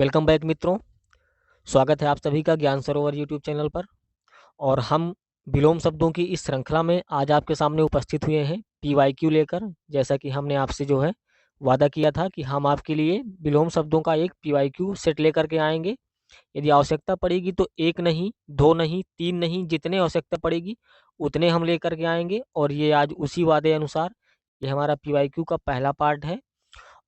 Welcome back मित्रों। स्वागत है आप सभी का ज्ञान सरोवर यूट्यूब चैनल पर। और हम विलोम शब्दों की इस श्रृंखला में आज आपके सामने उपस्थित हुए हैं पीवाईक्यू लेकर। जैसा कि हमने आपसे जो है वादा किया था कि हम आपके लिए विलोम शब्दों का एक पीवाईक्यू सेट लेकर के आएंगे। यदि आवश्यकता पड़ेगी तो एक नहीं, दो नहीं, तीन नहीं, जितने आवश्यकता पड़ेगी उतने हम लेकर के आएंगे। और ये आज उसी वादे अनुसार ये हमारा पीवाईक्यू का पहला पार्ट है।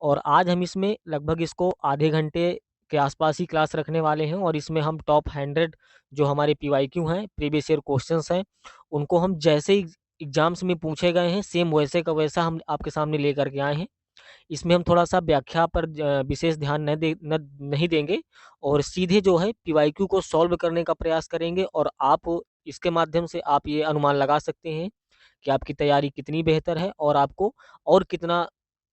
और आज हम इसमें लगभग इसको आधे घंटे के आसपास ही क्लास रखने वाले हैं। और इसमें हम टॉप 100 जो हमारे पीवाईक्यू हैं, प्रीवियस ईयर क्वेश्चंस हैं, उनको हम जैसे एग्जाम्स में पूछे गए हैं सेम वैसे का वैसा हम आपके सामने लेकर के आए हैं। इसमें हम थोड़ा सा व्याख्या पर विशेष ध्यान नहीं देंगे और सीधे जो है पीवाईक्यू को सॉल्व करने का प्रयास करेंगे। और आप इसके माध्यम से आप ये अनुमान लगा सकते हैं कि आपकी तैयारी कितनी बेहतर है और आपको और कितना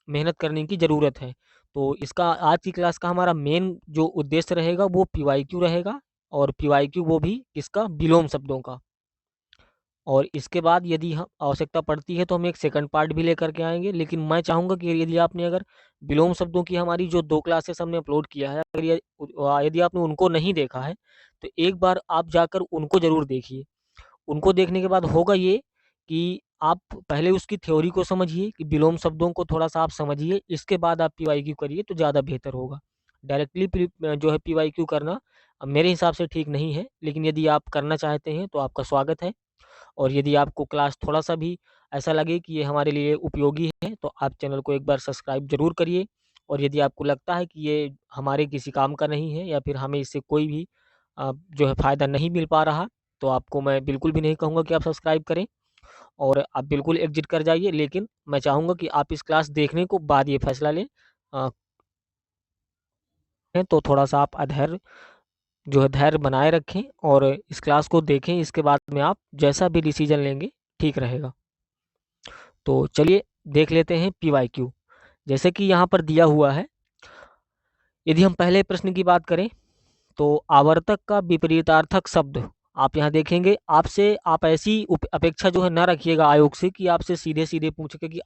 मेहनत करने की ज़रूरत है। तो इसका आज की क्लास का हमारा मेन जो उद्देश्य रहेगा वो पीवाईक्यू रहेगा। और पीवाईक्यू वो भी किसका, विलोम शब्दों का। और इसके बाद यदि हम आवश्यकता पड़ती है तो हम एक सेकंड पार्ट भी लेकर के आएंगे। लेकिन मैं चाहूँगा कि यदि आपने अगर विलोम शब्दों की हमारी जो 2 क्लासेस हमने अपलोड किया है, अगर यदि आपने उनको नहीं देखा है तो एक बार आप जाकर उनको ज़रूर देखिए। उनको देखने के बाद होगा ये कि आप पहले उसकी थ्योरी को समझिए कि विलोम शब्दों को थोड़ा-सा आप समझिए, इसके बाद आप पीवाईक्यू करिए तो ज़्यादा बेहतर होगा। डायरेक्टली जो है पीवाईक्यू करना मेरे हिसाब से ठीक नहीं है, लेकिन यदि आप करना चाहते हैं तो आपका स्वागत है। और यदि आपको क्लास थोड़ा-सा भी ऐसा लगे कि ये हमारे लिए उपयोगी है, तो आप चैनल को एक बार सब्सक्राइब ज़रूर करिए। और यदि आपको लगता है कि ये हमारे किसी काम का नहीं है या फिर हमें इससे कोई भी जो है फ़ायदा नहीं मिल पा रहा, तो आपको मैं बिल्कुल भी नहीं कहूँगा कि आप सब्सक्राइब करें और आप बिल्कुल एग्ज़िट कर जाइए। लेकिन मैं चाहूँगा कि आप इस क्लास देखने को बाद ये फैसला लें। अ, तो थोड़ा-सा आप जो है धैर्य बनाए रखें और इस क्लास को देखें। इसके बाद में आप जैसा भी डिसीज़न लेंगे ठीक रहेगा। तो चलिए देख लेते हैं पीवाईक्यू। जैसे कि यहाँ पर दिया हुआ है, यदि हम पहले प्रश्न की बात करें तो आवर्तक का विपरीतार्थक शब्द आप यहाँ देखेंगे। आपसे आप ऐसी अपेक्षा जो है ना रखिएगा आयोग से कि आपसे सीधे सीधे पूछे कि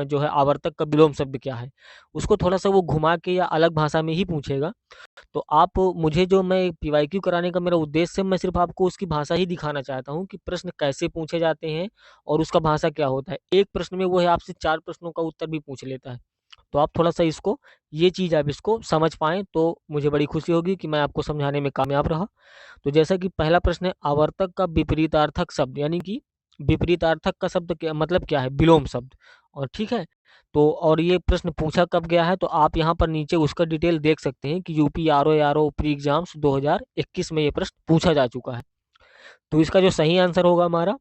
जो है आवर्तक का विलोम शब्द क्या है। उसको थोड़ा सा वो घुमा के या अलग भाषा में ही पूछेगा। तो आप मुझे जो मैं पीवाईक्यू कराने का मेरा उद्देश्य है, मैं सिर्फ आपको उसकी भाषा ही दिखाना चाहता हूँ कि प्रश्न कैसे पूछे जाते हैं और उसका भाषा क्या होता है। एक प्रश्न में वो है आपसे 4 प्रश्नों का उत्तर भी पूछ लेता है। तो आप थोड़ा-सा इसको ये चीज़ आप इसको समझ पाएँ तो मुझे बड़ी खुशी होगी कि मैं आपको समझाने में कामयाब रहा। तो जैसा कि पहला प्रश्न है, आवर्तक का विपरीतार्थक शब्द यानी कि विपरीतार्थक का शब्द क्या मतलब क्या है? विलोम शब्द। और ठीक है? तो और ये प्रश्न पूछा कब गया है तो आप यहाँ पर नीचे उसका डिटेल देख सकते हैं कि यूपी आरओ प्री एग्ज़ाम्स 2021 में ये प्रश्न पूछा जा चुका है। तो इसका जो सही आंसर होगा हमारा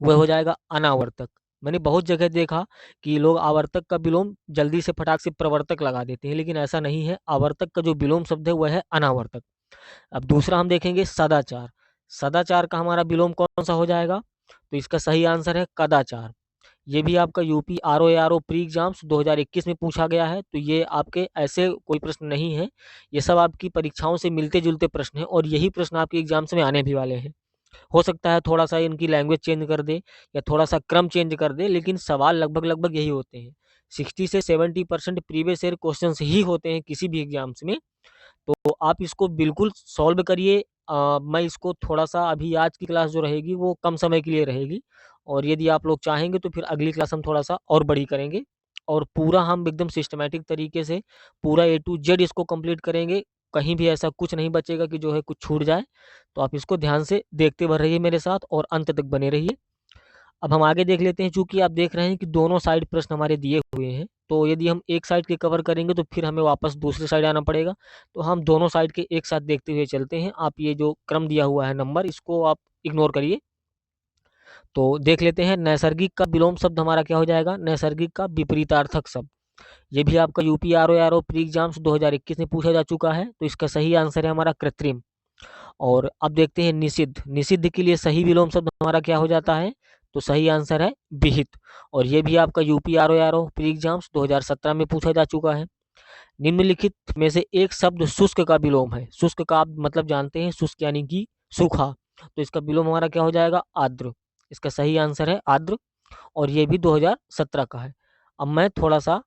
वह हो जाएगा अनावर्तक। मैंने बहुत जगह देखा कि लोग आवर्तक का विलोम जल्दी से फटाक से प्रवर्तक लगा देते हैं, लेकिन ऐसा नहीं है। आवर्तक का जो विलोम शब्द है वह है अनावर्तक। अब दूसरा हम देखेंगे सदाचार। सदाचार का हमारा विलोम कौन-सा हो जाएगा? तो इसका सही आंसर है कदाचार। ये भी आपका यूपी आरओ प्री एग्ज़ाम्स 2021 में पूछा गया है, तो ये आपके ऐसे कोई प्रश्न नहीं है। ये सब आपकी परीक्षाओं से मिलते-जुलते प्रश्न हैं और यही प्रश्न आपके एग्ज़ाम्स में आने भी वाले हैं। हो सकता है थोड़ा-सा इनकी लैंग्वेज चेंज कर दे या थोड़ा-सा क्रम चेंज कर दे, लेकिन सवाल लगभग-लगभग यही होते हैं। 60 से 70% प्रीवियस ईयर क्वेश्चंस ही होते हैं किसी भी एग्ज़ाम्स में। तो आप इसको बिल्कुल सॉल्व करिए। मैं इसको थोड़ा-सा अभी आज की क्लास जो रहेगी वो कम समय के लिए रहेगी और यदि आप लोग चाहेंगे तो फिर अगली क्लास हम थोड़ा-सा और बड़ी करेंगे और पूरा हम एकदम सिस्टमैटिक तरीके से पूरा ए टू जेड इसको कंप्लीट करेंगे। कहीं भी ऐसा कुछ नहीं बचेगा कि जो है कुछ छूट जाए। तो आप इसको ध्यान से देखते भर रहिए मेरे साथ और अंत तक बने रहिए। अब हम आगे देख लेते हैं। चूँकि आप देख रहे हैं कि दोनों साइड प्रश्न हमारे दिए हुए हैं, तो यदि हम एक साइड के कवर करेंगे तो फिर हमें वापस दूसरी साइड आना पड़ेगा। तो हम दोनों साइड के एक साथ देखते हुए चलते हैं। आप ये जो क्रम दिया हुआ है नंबर, इसको आप इग्नोर करिए। तो देख लेते हैं नैसर्गिक का विलोम शब्द हमारा क्या हो जाएगा? नैसर्गिक का विपरीतार्थक शब्द। ये भी आपका यूपी आरओ प्री एग्ज़ाम्स 2021 में पूछा जा चुका है, तो इसका सही आंसर है हमारा कृत्रिम। और अब देखते हैं निषिद्ध। निषिद्ध के लिए सही विलोम शब्द हमारा क्या हो जाता है? तो सही आंसर है विहित। और ये भी आपका यूपी आरओ प्री एग्ज़ाम्स 2017 में पूछा जा चुका है। निम्नलिखित में से एक शब्द शुष्क का विलोम है। शुष्क का आप मतलब जानते हैं, शुष्क यानी कि सूखा। तो इसका विलोम हमारा क्या हो जाएगा? आर्द्र। इसका सही आंसर है आर्द्र और ये भी 2017 का है। अब मैं थोड़ा-सा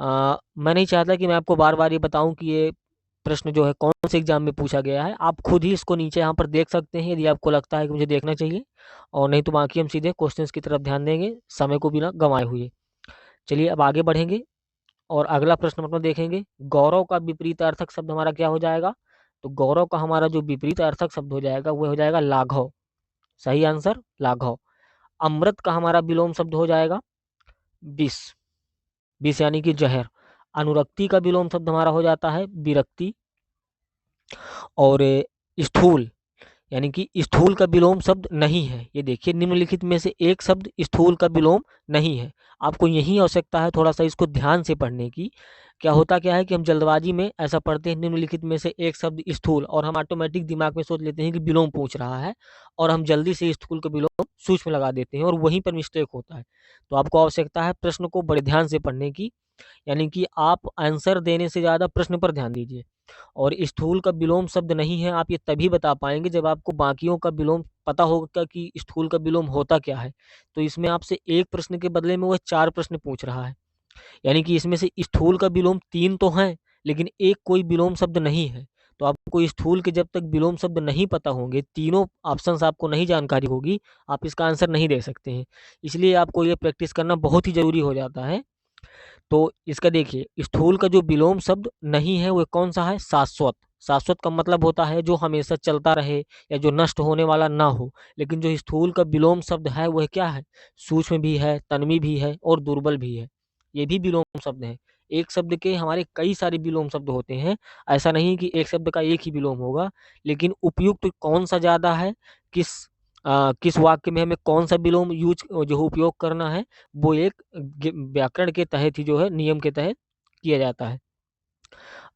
मैं नहीं चाहता कि मैं आपको बार-बार ये बताऊँ कि ये प्रश्न जो है कौन से एग्जाम में पूछा गया है, आप खुद ही इसको नीचे यहाँ पर देख सकते हैं यदि आपको लगता है कि मुझे देखना चाहिए, और नहीं तो बाकी हम सीधे क्वेश्चंस की तरफ ध्यान देंगे समय को बिना गंवाए हुए। चलिए अब आगे बढ़ेंगे और अगला प्रश्न मतलब देखेंगे, गौरव का विपरीतार्थक शब्द हमारा क्या हो जाएगा। तो गौरव का हमारा जो विपरीतार्थक शब्द हो जाएगा वह हो जाएगा लाघव। सही आंसर लाघव। अमृत का हमारा विलोम शब्द हो जाएगा विष। विष यानी कि जहर। अनुरक्ति का विलोम शब्द हमारा हो जाता है विरक्ति। और स्थूल यानी कि स्थूल का विलोम शब्द नहीं है। ये देखिए निम्नलिखित में से एक शब्द स्थूल का विलोम नहीं है। आपको यही आवश्यकता है थोड़ा सा इसको ध्यान से पढ़ने की। क्या है कि हम जल्दबाजी में ऐसा पढ़ते हैं निम्नलिखित में से एक शब्द स्थूल, और हम ऑटोमेटिक दिमाग में सोच लेते हैं कि विलोम पूछ रहा है, और हम जल्दी से स्थूल का विलोम सूक्ष्म लगा देते हैं और वहीं पर मिस्टेक होता है। तो आपको आवश्यकता है प्रश्न को बड़े ध्यान से पढ़ने की, यानी कि आप आंसर देने से ज़्यादा प्रश्न पर ध्यान दीजिए। और स्थूल का विलोम शब्द नहीं है, आप ये तभी बता पाएंगे जब आपको बाकियों का विलोम पता होगा कि स्थूल का विलोम होता क्या है। तो इसमें आपसे एक प्रश्न के बदले में वह 4 प्रश्न पूछ रहा है, यानी कि इसमें से स्थूल का विलोम 3 तो हैं, लेकिन एक कोई विलोम शब्द नहीं है। तो आपको स्थूल के जब तक विलोम शब्द नहीं पता होंगे, तीनों ऑप्शंस आपको नहीं जानकारी होगी, आप इसका आंसर नहीं दे सकते हैं। इसलिए आपको ये प्रैक्टिस करना बहुत ही ज़रूरी हो जाता है। तो इसका देखिए स्थूल का जो विलोम शब्द नहीं है वह कौन सा है, शाश्वत। शाश्वत का मतलब होता है जो हमेशा चलता रहे या जो नष्ट होने वाला ना हो। लेकिन जो स्थूल का विलोम शब्द है वह क्या है, सूक्ष्म भी है, तन्वी भी है और दुर्बल भी है। ये भी विलोम शब्द है। एक शब्द के हमारे कई सारे विलोम शब्द होते हैं, ऐसा नहीं कि एक शब्द का एक ही विलोम होगा। लेकिन उपयुक्त कौन सा ज्यादा है, किस किस वाक्य में हमें कौन सा विलोम यूज जो उपयोग करना है, वो एक व्याकरण के तहत ही जो है नियम के तहत किया जाता है।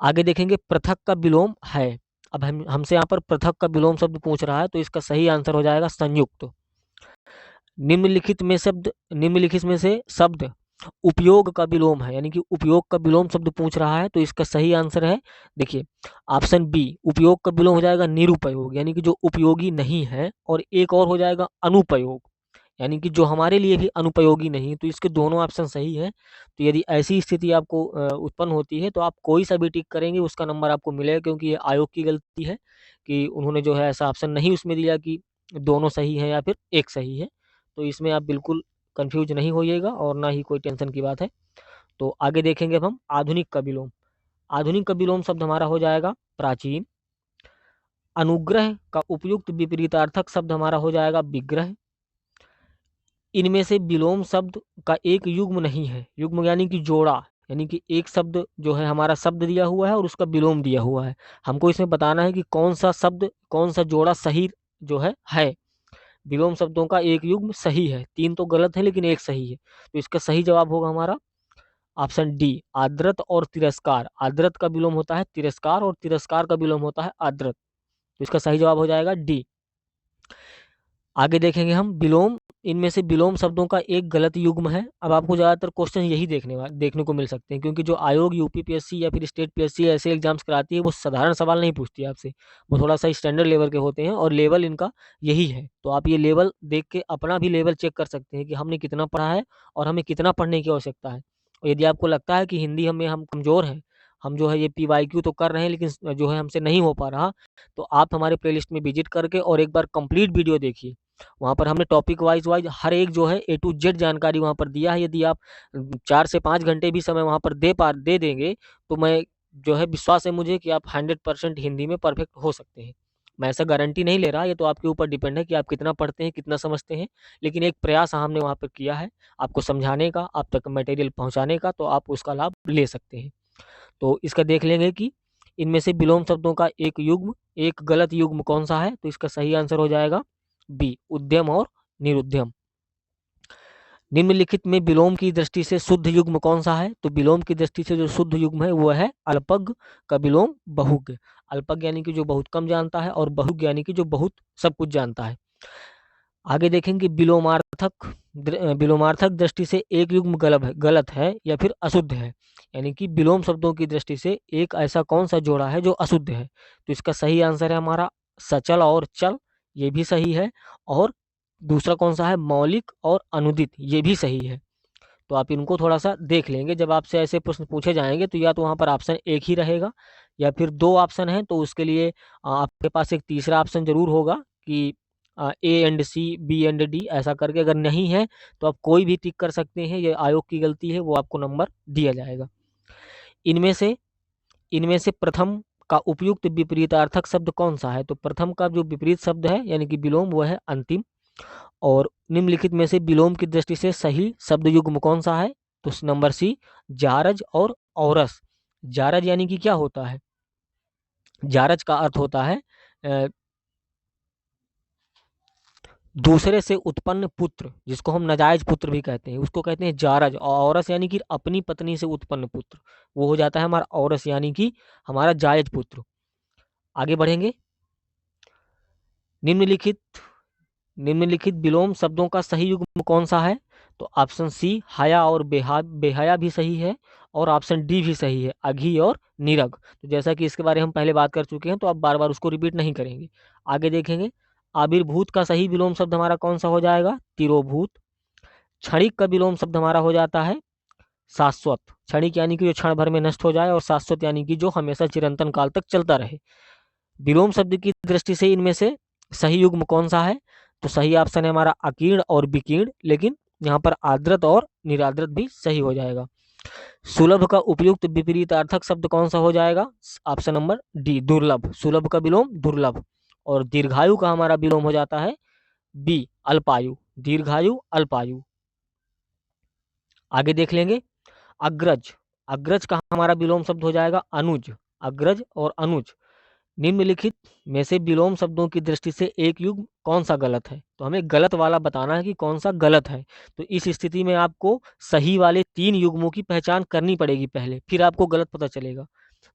आगे देखेंगे पृथक का विलोम है। अब हमसे यहाँ पर पृथक का विलोम शब्द पूछ रहा है, तो इसका सही आंसर हो जाएगा संयुक्त। निम्नलिखित में से शब्द उपयोग का विलोम है, यानी कि उपयोग का विलोम शब्द पूछ रहा है, तो इसका सही आंसर है देखिए ऑप्शन बी। उपयोग का विलोम हो जाएगा निरुपयोग, यानी कि जो उपयोगी नहीं है, और एक और हो जाएगा अनुपयोग, यानी कि जो हमारे लिए भी अनुपयोगी नहीं। तो इसके दोनों ऑप्शन सही है। तो यदि ऐसी स्थिति आपको उत्पन्न होती है तो आप कोई सा भी टिक करेंगे उसका नंबर आपको मिलेगा, क्योंकि ये आयोग की गलती है कि उन्होंने जो है ऐसा ऑप्शन नहीं उसमें दिया कि दोनों सही है या फिर एक सही है। तो इसमें आप बिल्कुल कंफ्यूज नहीं होइएगा और ना ही कोई टेंशन की बात है। तो आगे देखेंगे अब हम आधुनिक का विलोम। आधुनिक का विलोम शब्द हमारा हो जाएगा प्राचीन। अनुग्रह का उपयुक्त विपरीतार्थक शब्द हमारा हो जाएगा विग्रह। इनमें से विलोम शब्द का एक युग्म नहीं है। युग्म यानी कि जोड़ा, यानी कि एक शब्द जो है हमारा शब्द दिया हुआ है और उसका विलोम दिया हुआ है। हमको इसमें बताना है कि कौन सा शब्द कौन सा जोड़ा सही जो है। विलोम शब्दों का एक युग्म सही है, 3 तो गलत है लेकिन एक सही है। तो इसका सही जवाब होगा हमारा ऑप्शन डी आद्रत और तिरस्कार। आद्रत का विलोम होता है तिरस्कार और तिरस्कार का विलोम होता है आद्रत। तो इसका सही जवाब हो जाएगा डी। आगे देखेंगे हम विलोम। इनमें से विलोम शब्दों का एक गलत युग्म है। अब आपको ज़्यादातर क्वेश्चन यही देखने को मिल सकते हैं, क्योंकि जो आयोग यूपी पीएससी या फिर स्टेट पीएससी ऐसे एग्जाम्स कराती है वो साधारण सवाल नहीं पूछती है आपसे, वो थोड़ा सा स्टैंडर्ड लेवल के होते हैं और लेवल इनका यही है। तो आप ये लेवल देख के अपना भी लेवल चेक कर सकते हैं कि हमने कितना पढ़ा है और हमें कितना पढ़ने की आवश्यकता है। और यदि आपको लगता है कि हिंदी हम कमज़ोर हैं, हम जो है ये PYQ तो कर रहे हैं लेकिन जो है हमसे नहीं हो पा रहा, तो आप हमारे प्लेलिस्ट में विजिट करके और एक बार कंप्लीट वीडियो देखिए। वहाँ पर हमने टॉपिक वाइज हर एक जो है A to Z जानकारी वहाँ पर दिया है। यदि आप 4 से 5 घंटे भी समय वहाँ पर दे देंगे, तो मैं जो है विश्वास है मुझे कि आप 100% हिंदी में परफेक्ट हो सकते हैं। मैं ऐसा गारंटी नहीं ले रहा, ये तो आपके ऊपर डिपेंड है कि आप कितना पढ़ते हैं, कितना समझते हैं। लेकिन एक प्रयास हमने वहाँ पर किया है आपको समझाने का, आप तक मटेरियल पहुँचाने का, तो आप उसका लाभ ले सकते हैं। तो इसका देख लेंगे कि इनमें से विलोम शब्दों का एक गलत युग्म कौन सा है। तो इसका सही आंसर हो जाएगा बी उद्यम और निरुद्यम। निम्नलिखित में विलोम की दृष्टि से शुद्ध युग्म कौन सा है। तो विलोम की दृष्टि से जो शुद्ध युग्म है वो है अल्पज्ञ का विलोम बहुज्ञ। अल्पज्ञ यानी कि जो बहुत कम जानता है और बहुज्ञ यानी कि जो बहुत सब कुछ जानता है। आगे देखेंगे विलोमार्थक दृष्टि से एक युग्म गलत है या फिर अशुद्ध है, यानी कि विलोम शब्दों की दृष्टि से एक ऐसा कौन सा जोड़ा है जो अशुद्ध है। तो इसका सही आंसर है हमारा सचल और चल, ये भी सही है। और दूसरा कौन सा है, मौलिक और अनुदित, ये भी सही है। तो आप इनको थोड़ा सा देख लेंगे, जब आपसे ऐसे प्रश्न पूछे जाएंगे तो या तो वहाँ पर ऑप्शन एक ही रहेगा या फिर 2 ऑप्शन है तो उसके लिए आपके पास एक तीसरा ऑप्शन जरूर होगा कि A and C, B and D ऐसा करके। अगर नहीं है तो आप कोई भी टिक कर सकते हैं, ये आयोग की गलती है, वो आपको नंबर दिया जाएगा। इनमें से इनमें से प्रथम का उपयुक्त विपरीतार्थक शब्द कौन सा है? तो प्रथम का जो विपरीत शब्द है यानी कि विलोम, वो है अंतिम। और निम्नलिखित में से विलोम की दृष्टि से सही शब्द युग्म कौन सा है? तो नंबर सी, जारज और औरस। जारज यानी कि क्या होता है? जारज का अर्थ होता है अ, दूसरे से उत्पन्न पुत्र, जिसको हम नाजायज पुत्र भी कहते हैं, उसको कहते हैं जारज। और औरस यानी कि अपनी पत्नी से उत्पन्न पुत्र, वो हो जाता है हमारा औरस यानी कि हमारा जायज पुत्र। आगे बढ़ेंगे। निम्नलिखित निम्नलिखित विलोम शब्दों का सही युग्म कौन सा है? तो ऑप्शन सी, हया और बेहया भी सही है, और ऑप्शन डी भी सही है, अघी और निरग। तो जैसा कि इसके बारे में हम पहले बात कर चुके हैं, तो अब बार बार उसको रिपीट नहीं करेंगे। आगे देखेंगे। आविर्भूत का सही विलोम शब्द हमारा कौन सा हो जाएगा? तिरोभूत। क्षणिक का विलोम शब्द हमारा हो जाता है शाश्वत। क्षणिक यानी कि जो क्षण भर में नष्ट हो जाए, और शाश्वत यानी कि जो हमेशा चिरंतन काल तक चलता रहे। विलोम शब्द की दृष्टि से इनमें से सही युग्म कौन सा है? तो सही ऑप्शन है हमारा अकीर्ण और विकीर्ण, लेकिन यहाँ पर आर्द्रत और निरार्द्रत भी सही हो जाएगा। सुलभ का उपयुक्त विपरीतार्थक शब्द कौन सा हो जाएगा? ऑप्शन नंबर डी, दुर्लभ। सुलभ का विलोम दुर्लभ। और दीर्घायु का हमारा विलोम हो जाता है बी, अल्पायु। दीर्घायु, अल्पायु। आगे देख लेंगे। अग्रज। अग्रज का हमारा विलोम शब्द हो जाएगा अनुज। अग्रज और अनुज। निम्नलिखित में से विलोम शब्दों की दृष्टि से एक युग्म कौन सा गलत है? तो हमें गलत वाला बताना है कि कौन सा गलत है। तो इस स्थिति में आपको सही वाले 3 युग्मों की पहचान करनी पड़ेगी पहले, फिर आपको गलत पता चलेगा।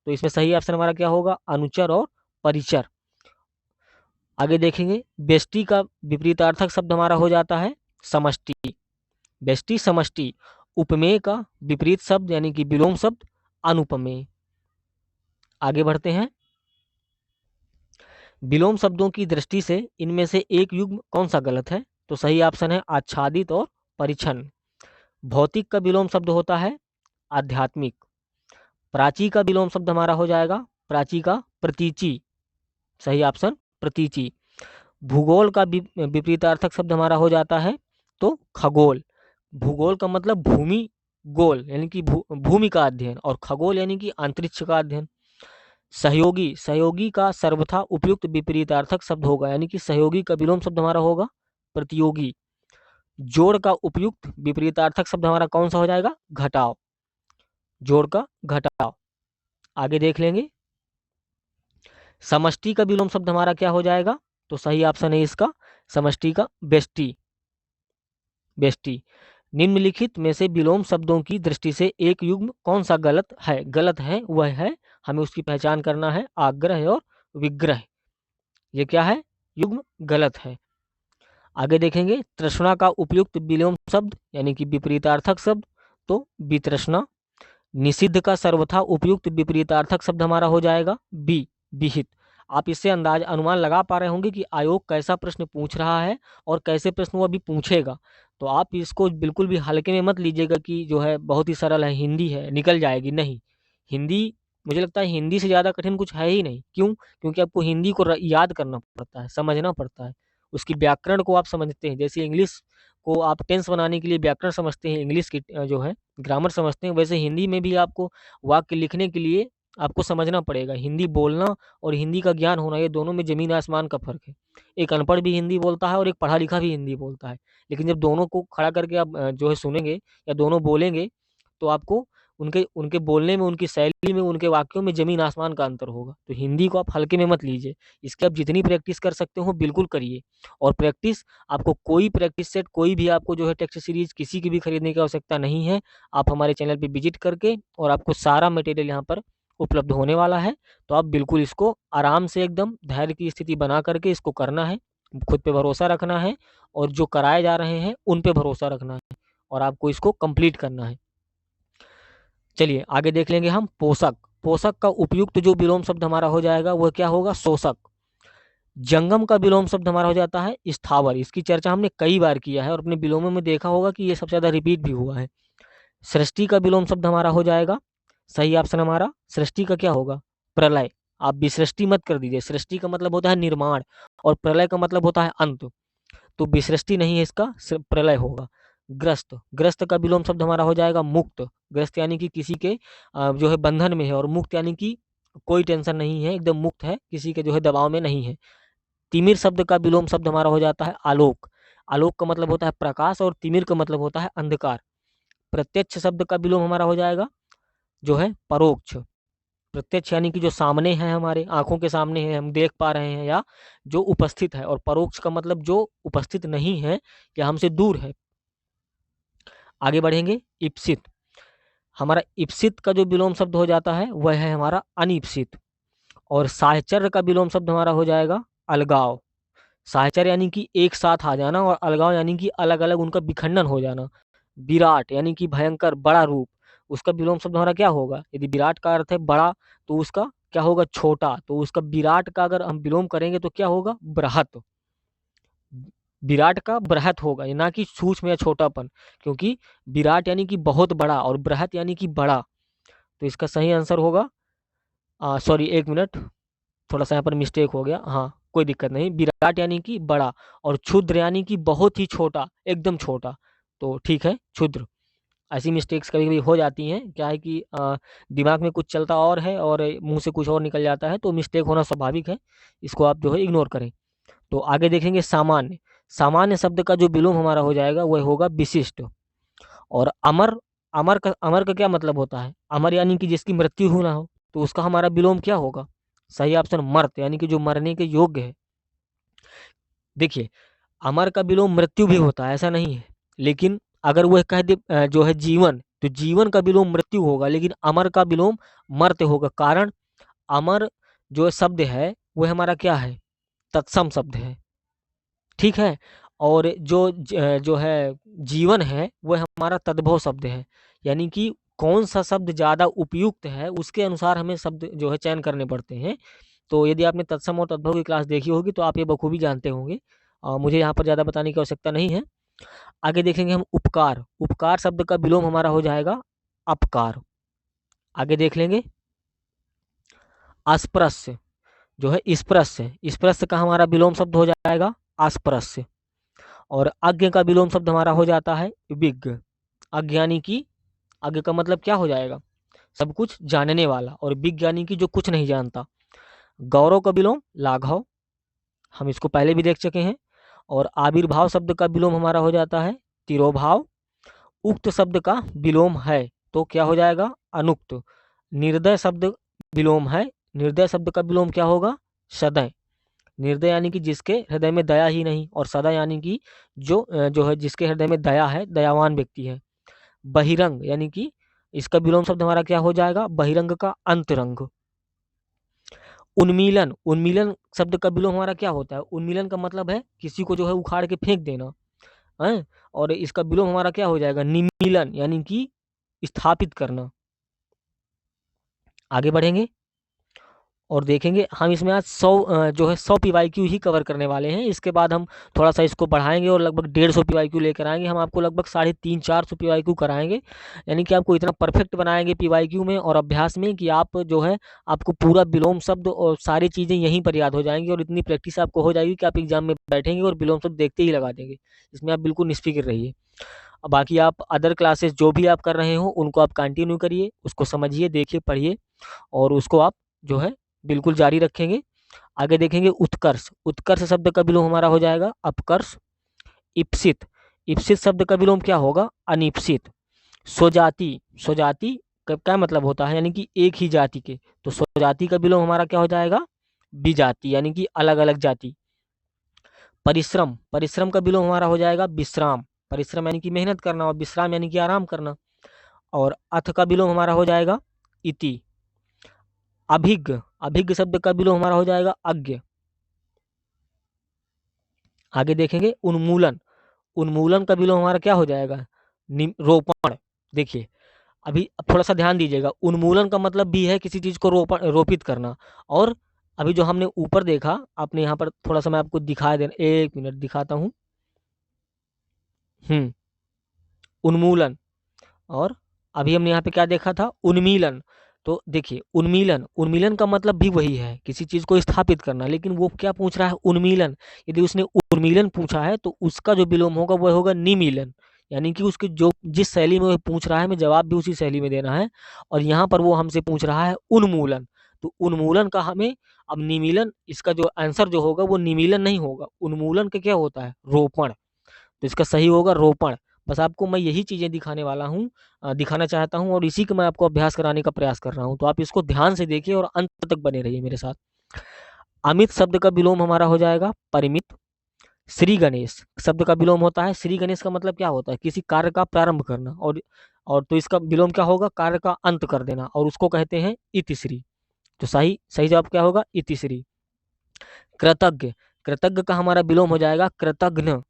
तो इसमें सही ऑप्शन हमारा क्या होगा? अनुचर और परिचर। आगे देखेंगे। बेष्टि का विपरीतार्थक शब्द हमारा हो जाता है समष्टि। बेष्टि, समष्टि। उपमेय का विपरीत शब्द यानी कि विलोम शब्द अनुपमेय। आगे बढ़ते हैं। विलोम शब्दों की दृष्टि से इनमें से एक युग्म कौन सा गलत है? तो सही ऑप्शन है आच्छादित और परिच्छन्न। भौतिक का विलोम शब्द होता है आध्यात्मिक। प्राची का विलोम शब्द हमारा हो जाएगा प्राची का प्रतीचि। सही ऑप्शन प्रतीचि। भूगोल का विपरीतार्थक शब्द हमारा हो जाता है तो खगोल। भूगोल का मतलब भूमि, गोल यानी कि भूमि का अध्ययन, और खगोल यानी कि अंतरिक्ष का अध्ययन। सहयोगी, सहयोगी का सर्वथा उपयुक्त विपरीतार्थक शब्द होगा, यानी कि सहयोगी का विलोम शब्द हमारा होगा प्रतियोगी। जोड़ का उपयुक्त विपरीतार्थक शब्द हमारा कौन सा हो जाएगा? घटाव। जोड़ का घटाव। आगे देख लेंगे। समष्टि का विलोम शब्द हमारा क्या हो जाएगा? तो सही ऑप्शन है इसका समष्टि का बेष्टि। बेष्टि। निम्नलिखित में से विलोम शब्दों की दृष्टि से एक युग्म कौन सा गलत है? गलत है वह है, हमें उसकी पहचान करना है, आग्रह और विग्रह। ये क्या है? युग्म गलत है। आगे देखेंगे। तृष्णा का उपयुक्त विलोम शब्द यानी कि विपरीतार्थक शब्द तो वितृष्णा। निषिद्ध का सर्वथा उपयुक्त विपरीतार्थक शब्द हमारा हो जाएगा बी, विहित। आप इससे अंदाज अनुमान लगा पा रहे होंगे कि आयोग कैसा प्रश्न पूछ रहा है और कैसे प्रश्न वो अभी पूछेगा। तो आप इसको बिल्कुल भी हल्के में मत लीजिएगा कि जो है बहुत ही सरल है, हिंदी है निकल जाएगी। नहीं, हिंदी, मुझे लगता है हिंदी से ज़्यादा कठिन कुछ है ही नहीं। क्यों? क्योंकि आपको हिंदी को याद करना पड़ता है, समझना पड़ता है, उसकी व्याकरण को आप समझते हैं। जैसे इंग्लिश को आप टेंस बनाने के लिए व्याकरण समझते हैं, इंग्लिश की जो है ग्रामर समझते हैं, वैसे हिंदी में भी आपको वाक्य लिखने के लिए आपको समझना पड़ेगा। हिंदी बोलना और हिंदी का ज्ञान होना, ये दोनों में ज़मीन आसमान का फ़र्क है। एक अनपढ़ भी हिंदी बोलता है और एक पढ़ा लिखा भी हिंदी बोलता है, लेकिन जब दोनों को खड़ा करके आप जो है सुनेंगे या दोनों बोलेंगे, तो आपको उनके उनके बोलने में, उनकी शैली में, उनके वाक्यों में ज़मीन आसमान का अंतर होगा। तो हिंदी को आप हल्के में मत लीजिए, इसकी आप जितनी प्रैक्टिस कर सकते हो बिल्कुल करिए। और प्रैक्टिस, आपको कोई प्रैक्टिस सेट, कोई भी आपको जो है टेक्स्ट सीरीज किसी की भी खरीदने की आवश्यकता नहीं है। आप हमारे चैनल पे विजिट करके, और आपको सारा मटेरियल यहाँ पर उपलब्ध होने वाला है। तो आप बिल्कुल इसको आराम से एकदम धैर्य की स्थिति बना करके इसको करना है, खुद पे भरोसा रखना है, और जो कराए जा रहे हैं उन पे भरोसा रखना है, और आपको इसको कंप्लीट करना है। चलिए आगे देख लेंगे हम। पोषक। पोषक का उपयुक्त जो विलोम शब्द हमारा हो जाएगा वह क्या होगा? शोषक। जंगम का विलोम शब्द हमारा हो जाता है स्थावर। इसकी चर्चा हमने कई बार किया है और अपने विलोमों में देखा होगा कि ये सबसे ज्यादा रिपीट भी हुआ है। सृष्टि का विलोम शब्द हमारा हो जाएगा, सही ऑप्शन हमारा सृष्टि का क्या होगा? प्रलय। आप विसृष्टि मत कर दीजिए, सृष्टि का मतलब होता है निर्माण और प्रलय का मतलब होता है अंत। तो विसृष्टि नहीं है इसका, प्रलय होगा। ग्रस्त, ग्रस्त का विलोम शब्द हमारा हो जाएगा मुक्त। ग्रस्त यानी कि किसी के जो है बंधन में है, और मुक्त यानी कि कोई टेंशन नहीं है, एकदम मुक्त है, किसी के जो है दबाव में नहीं है। तिमिर शब्द का विलोम शब्द हमारा हो जाता है आलोक। आलोक का मतलब होता है प्रकाश और तिमिर का मतलब होता है अंधकार। प्रत्यक्ष शब्द का विलोम हमारा हो जाएगा जो है परोक्ष। प्रत्यक्ष यानी कि जो सामने है, हमारे आंखों के सामने है, हम देख पा रहे हैं, या जो उपस्थित है। और परोक्ष का मतलब जो उपस्थित नहीं है या हमसे दूर है। आगे बढ़ेंगे, इप्सित। हमारा इप्सित का जो विलोम शब्द हो जाता है वह है हमारा अनिप्सित। और साहचर्य का विलोम शब्द हमारा हो जाएगा अलगाव। साहचर्य यानी कि एक साथ आ जाना, और अलगाव यानी कि अलग अलग उनका विखंडन हो जाना। विराट यानी कि भयंकर, बड़ा रूप, उसका विलोम शब्द हमारा क्या होगा? यदि विराट का अर्थ है बड़ा, तो उसका क्या होगा? छोटा। तो उसका विराट का अगर हम विलोम करेंगे तो क्या होगा? बृहत। विराट का बृहत होगा, ये ना कि सूक्ष्म या छोटापन, क्योंकि विराट यानी कि बहुत बड़ा और बृहत यानी कि बड़ा। तो इसका सही आंसर होगा, सॉरी एक मिनट, थोड़ा सा यहाँ पर मिस्टेक हो गया। हाँ, कोई दिक्कत नहीं। विराट यानी कि बड़ा, और क्षुद्र यानी कि बहुत ही छोटा, एकदम छोटा। तो ठीक है, क्षुद्र। ऐसी मिस्टेक्स कभी कभी हो जाती हैं, क्या है कि दिमाग में कुछ चलता और मुंह से कुछ और निकल जाता है, तो मिस्टेक होना स्वाभाविक है। इसको आप जो है इग्नोर करें। तो आगे देखेंगे सामान्य। सामान्य शब्द का जो विलोम हमारा हो जाएगा वह होगा विशिष्ट। और अमर, अमर का क्या मतलब होता है? अमर यानी कि जिसकी मृत्यु हो ना हो, तो उसका हमारा विलोम क्या होगा? सही ऑप्शन मर्त, यानी कि जो मरने के योग्य है। देखिए, अमर का विलोम मृत्यु भी होता है, ऐसा नहीं है, लेकिन अगर वह कह दे जो है जीवन, तो जीवन का विलोम मृत्यु होगा, लेकिन अमर का विलोम मर्त्य होगा। कारण अमर जो शब्द है वह हमारा क्या है? तत्सम शब्द है, ठीक है। और जो है जीवन है वह हमारा तद्भव शब्द है। यानी कि कौन सा शब्द ज्यादा उपयुक्त है उसके अनुसार हमें शब्द जो है चयन करने पड़ते हैं। तो यदि आपने तत्सम और तद्भव की क्लास देखी होगी तो आप ये बखूबी जानते होंगे। मुझे यहाँ पर ज्यादा बताने की आवश्यकता नहीं है। आगे देखेंगे हम उपकार। उपकार शब्द का विलोम हमारा हो जाएगा अपकार। आगे देख लेंगे अस्पृश्य, जो है स्पृश्य। स्पृश्य का हमारा विलोम शब्द हो जाएगा अस्पृश्य। और अज्ञ का विलोम शब्द हमारा हो जाता है विज्ञ। अज्ञ यानी कि, अज्ञ का मतलब क्या हो जाएगा? सब कुछ जानने वाला। और विज्ञ यानी कि जो कुछ नहीं जानता। गौरव का विलोम लाघव, हम इसको पहले भी देख चुके हैं। और आविर्भाव शब्द का विलोम हमारा हो जाता है तिरोभाव। उक्त शब्द का विलोम है तो क्या हो जाएगा? अनुक्त। निर्दय शब्द विलोम है, निर्दय शब्द का विलोम क्या होगा? सदय। निर्दय यानी कि जिसके हृदय में दया ही नहीं, और सदा यानी कि जो है जिसके हृदय में दया है, दयावान व्यक्ति है। बहिरंग यानी कि इसका विलोम शब्द हमारा क्या हो जाएगा? बहिरंग का अंतरंग। उन्मीलन, उन्मीलन शब्द का विलोम हमारा क्या होता है? उन्मीलन का मतलब है किसी को जो है उखाड़ के फेंक देना है। और इसका विलोम हमारा क्या हो जाएगा? निमीलन यानी कि स्थापित करना। आगे बढ़ेंगे और देखेंगे हम इसमें आज 100 जो है 100 PYQ ही कवर करने वाले हैं। इसके बाद हम थोड़ा सा इसको बढ़ाएंगे और लगभग 150 PYQ लेकर आएंगे। हम आपको लगभग 350-400 PYQ कराएंगे, यानी कि आपको इतना परफेक्ट बनाएंगे PYQ में और अभ्यास में कि आप जो है आपको पूरा विलोम शब्द और सारी चीज़ें यहीं पर याद हो जाएंगी, और इतनी प्रैक्टिस आपको हो जाएगी कि आप एग्जाम में बैठेंगे और विलोम शब्द देखते ही लगा देंगे। इसमें आप बिल्कुल निश्फिक्र रहिए। अब बाकी आप अदर क्लासेस जो भी आप कर रहे हो उनको आप कंटिन्यू करिए, उसको समझिए, देखिए, पढ़िए, और उसको आप जो है बिल्कुल जारी रखेंगे। आगे देखेंगे उत्कर्ष। उत्कर्ष शब्द का विलोम हमारा हो जाएगा अपकर्ष। इप्सित, इप्सित शब्द का विलोम क्या होगा? अनिप्सित। स्वजाति, स्वजाति का क्या मतलब होता है? यानी कि एक ही जाति के। तो स्वजाति का विलोम हमारा क्या हो जाएगा? विजाति, यानी कि अलग अलग जाति। परिश्रम, परिश्रम का विलोम हमारा हो जाएगा विश्राम। परिश्रम यानी कि मेहनत करना, और विश्राम यानी कि आराम करना। और अथ का विलोम हमारा हो जाएगा इति। अभिज्ञ, अभिज्ञ शब्द का विलोम हमारा हो जाएगा अज्ञ। आगे देखेंगे उन्मूलन। उन्मूलन का विलोम हमारा क्या हो जाएगा? रोपण। देखिए, अभी थोड़ा सा ध्यान दीजिएगा, उन्मूलन का मतलब भी है किसी चीज को रोपित करना। और अभी जो हमने ऊपर देखा, आपने यहाँ पर थोड़ा सा मैं आपको दिखा दे, एक मिनट दिखाता हूँ। उन्मूलन। और अभी हमने यहाँ पे क्या देखा था? उन्मीलन। तो देखिए उन्मीलन, उन्मीलन का मतलब भी वही है, किसी चीज को स्थापित करना, लेकिन वो क्या पूछ रहा है, उन्मीलन। यदि उसने उन्मीलन पूछा है तो उसका जो विलोम होगा वह होगा निमीलन, यानी कि उसके जो जिस शैली में वो पूछ रहा है हमें जवाब भी उसी शैली में देना है। और यहाँ पर वो हमसे पूछ रहा है उन्मूलन, तो उन्मूलन का हमें, अब निमीलन, इसका जो आंसर जो होगा वो निमीलन नहीं होगा, उन्मूलन का क्या होता है, रोपण। तो इसका सही होगा रोपण। बस आपको मैं यही चीजें दिखाने वाला हूँ, दिखाना चाहता हूँ, और इसी का मैं आपको अभ्यास कराने का प्रयास कर रहा हूँ। तो आप इसको ध्यान से देखिए और अंत तक बने रहिए मेरे साथ। अमित शब्द का विलोम हमारा हो जाएगा परिमित। श्री गणेश शब्द का विलोम होता है, श्री गणेश का मतलब क्या होता है, किसी कार्य का प्रारंभ करना, और तो इसका विलोम क्या होगा, कार्य का अंत कर देना, और उसको कहते हैं इतिश्री। तो सही सही जवाब क्या होगा, इतिश्री। कृतज्ञ, कृतज्ञ का हमारा विलोम हो जाएगा कृतघ्न,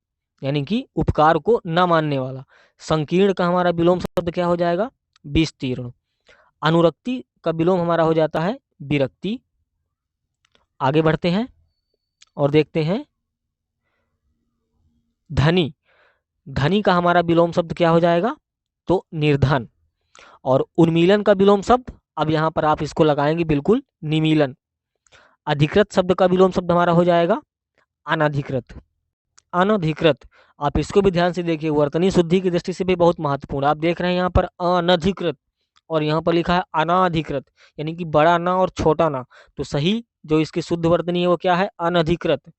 यानी कि उपकार को न मानने वाला। संकीर्ण का हमारा विलोम शब्द क्या हो जाएगा, विस्तीर्ण। अनुरक्ति का विलोम हमारा हो जाता है विरक्ति। आगे बढ़ते हैं और देखते हैं धनी, धनी का हमारा विलोम शब्द क्या हो जाएगा, तो निर्धन। और उन्मीलन का विलोम शब्द, अब यहाँ पर आप इसको लगाएंगे बिल्कुल, निमीलन। अधिकृत शब्द का विलोम शब्द हमारा हो जाएगा अनधिकृत, अनधिकृत। आप इसको भी ध्यान से देखिए, वर्तनी शुद्धि की दृष्टि से भी बहुत महत्वपूर्ण। आप देख रहे हैं यहाँ पर अनधिकृत और यहाँ पर लिखा है अनाधिकृत, यानी कि बड़ा ना और छोटा ना। तो सही जो इसकी शुद्ध वर्तनी है वो क्या है, अनधिकृत।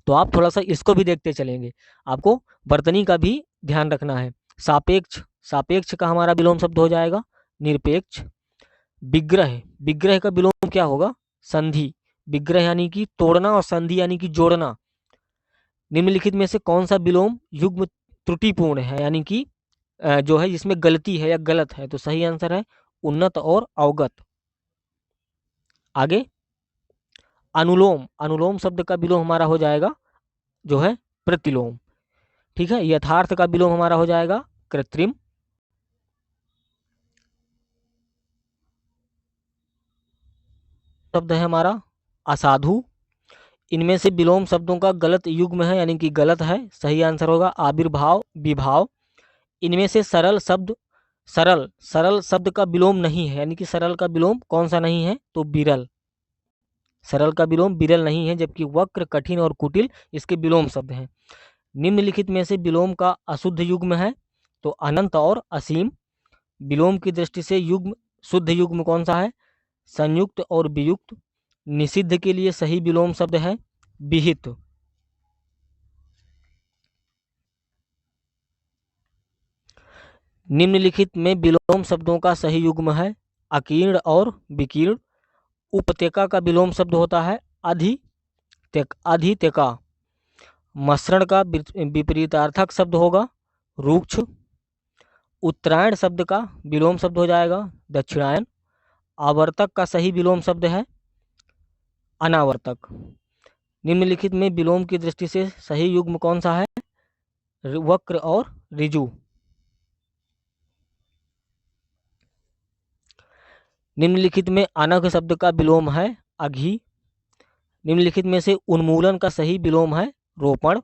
तो आप थोड़ा सा इसको भी देखते चलेंगे, आपको वर्तनी का भी ध्यान रखना है। सापेक्ष, सापेक्ष का हमारा विलोम शब्द हो जाएगा निरपेक्ष। विग्रह, विग्रह का विलोम क्या होगा, संधि। विग्रह यानी कि तोड़ना और संधि यानी कि जोड़ना। निम्नलिखित में से कौन सा विलोम युग्म त्रुटिपूर्ण है, यानी कि जो है जिसमें गलती है या गलत है। तो सही आंसर है उन्नत और अवगत। आगे अनुलोम, अनुलोम शब्द का विलोम हमारा हो जाएगा जो है प्रतिलोम। ठीक है, यथार्थ का विलोम हमारा हो जाएगा कृत्रिम। शब्द है हमारा असाधु। इनमें से विलोम शब्दों का गलत युग्म है, यानी कि गलत है। सही आंसर होगा आविर्भाव विभाव। इनमें से सरल शब्द, सरल, सरल शब्द का विलोम नहीं है, यानी कि सरल का विलोम कौन सा नहीं है, तो विरल। सरल का विलोम विरल नहीं है, जबकि वक्र, कठिन और कुटिल इसके विलोम शब्द हैं। निम्नलिखित में से विलोम का अशुद्ध युग्म है, तो अनंत और असीम। विलोम की दृष्टि से युग्म, शुद्ध युग्म कौन सा है, संयुक्त और वियुक्त। निषिद्ध के लिए सही विलोम शब्द है विहित। निम्नलिखित में विलोम शब्दों का सही युग्म है अकीर्ण और विकीर्ण। उपत्यका का विलोम शब्द होता है अधित्यका। मसरण का विपरीतार्थक शब्द होगा रुक्ष। उत्तरायण शब्द का विलोम शब्द हो जाएगा दक्षिणायन। आवर्तक का सही विलोम शब्द है अनावर्तक। निम्नलिखित में विलोम की दृष्टि से सही युग्म कौन सा है, वक्र और ऋजु। निम्नलिखित में अनघ शब्द का विलोम है अघी। निम्नलिखित में से उन्मूलन का सही विलोम है रोपण।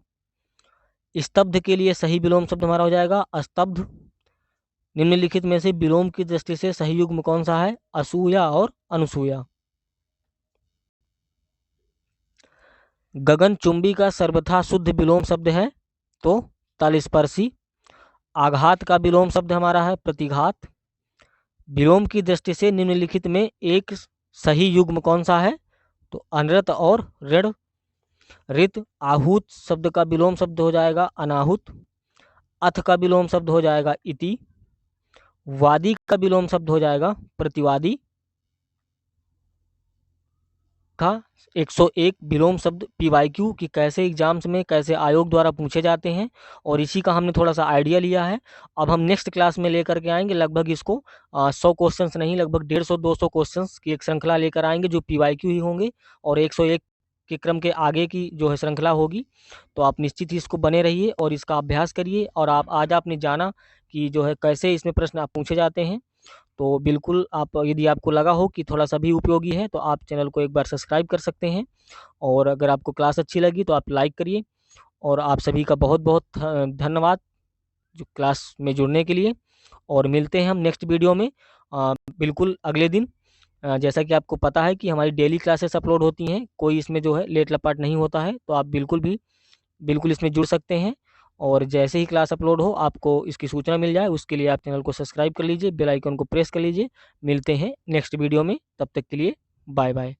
स्तब्ध के लिए सही विलोम शब्द हमारा हो जाएगा अस्तब्ध। निम्नलिखित में से विलोम की दृष्टि से सही युग्म कौन सा है, असूया और अनुसूया। गगनचुंबी का सर्वथा शुद्ध विलोम शब्द है तो तलस्पर्शी। आघात का विलोम शब्द हमारा है प्रतिघात। विलोम की दृष्टि से निम्नलिखित में एक सही युग्म कौन सा है, तो अनृत और ऋण। ऋत। आहूत शब्द का विलोम शब्द हो जाएगा अनाहुत। अथ का विलोम शब्द हो जाएगा इति। वादी का विलोम शब्द हो जाएगा प्रतिवादी। का 101 विलोम शब्द PYQ कि कैसे एग्जाम्स में, कैसे आयोग द्वारा पूछे जाते हैं, और इसी का हमने थोड़ा सा आइडिया लिया है। अब हम नेक्स्ट क्लास में लेकर के आएंगे लगभग इसको 100 क्वेश्चंस नहीं, लगभग 150-200 क्वेश्चंस की एक श्रृंखला लेकर आएंगे जो PYQ ही होंगे, और 101 के क्रम के आगे की जो है श्रृंखला होगी। तो आप निश्चित ही इसको बने रहिए और इसका अभ्यास करिए। और आप आज आपने जाना कि जो है कैसे इसमें प्रश्न आप पूछे जाते हैं। तो बिल्कुल आप, यदि आपको लगा हो कि थोड़ा सा भी उपयोगी है तो आप चैनल को एक बार सब्सक्राइब कर सकते हैं। और अगर आपको क्लास अच्छी लगी तो आप लाइक करिए। और आप सभी का बहुत बहुत धन्यवाद जो क्लास में जुड़ने के लिए। और मिलते हैं हम नेक्स्ट वीडियो में। बिल्कुल अगले दिन जैसा कि आपको पता है कि हमारी डेली क्लासेस अपलोड होती हैं, कोई इसमें जो है लेट लपाट नहीं होता है, तो आप बिल्कुल इसमें जुड़ सकते हैं। और जैसे ही क्लास अपलोड हो आपको इसकी सूचना मिल जाए, उसके लिए आप चैनल को सब्सक्राइब कर लीजिए, बेल आइकन को प्रेस कर लीजिए। मिलते हैं नेक्स्ट वीडियो में, तब तक के लिए बाय बाय।